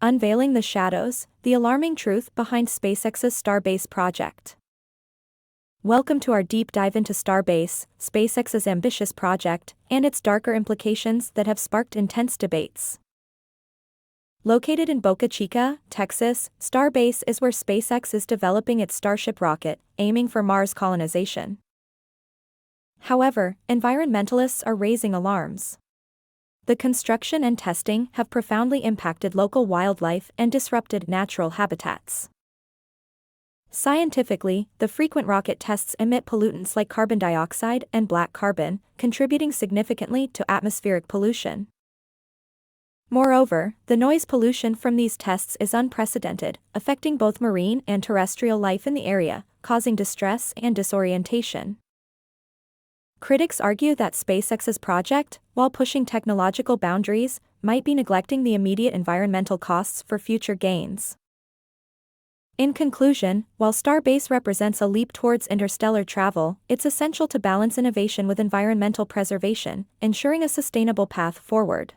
Unveiling the shadows, the alarming truth behind SpaceX's Starbase project. Welcome to our deep dive into Starbase, SpaceX's ambitious project, and its darker implications that have sparked intense debates. Located in Boca Chica, Texas, Starbase is where SpaceX is developing its Starship rocket, aiming for Mars colonization. However, environmentalists are raising alarms. The construction and testing have profoundly impacted local wildlife and disrupted natural habitats. Scientifically, the frequent rocket tests emit pollutants like carbon dioxide and black carbon, contributing significantly to atmospheric pollution. Moreover, the noise pollution from these tests is unprecedented, affecting both marine and terrestrial life in the area, causing distress and disorientation. Critics argue that SpaceX's project, while pushing technological boundaries, might be neglecting the immediate environmental costs for future gains. In conclusion, while Starbase represents a leap towards interstellar travel, it's essential to balance innovation with environmental preservation, ensuring a sustainable path forward.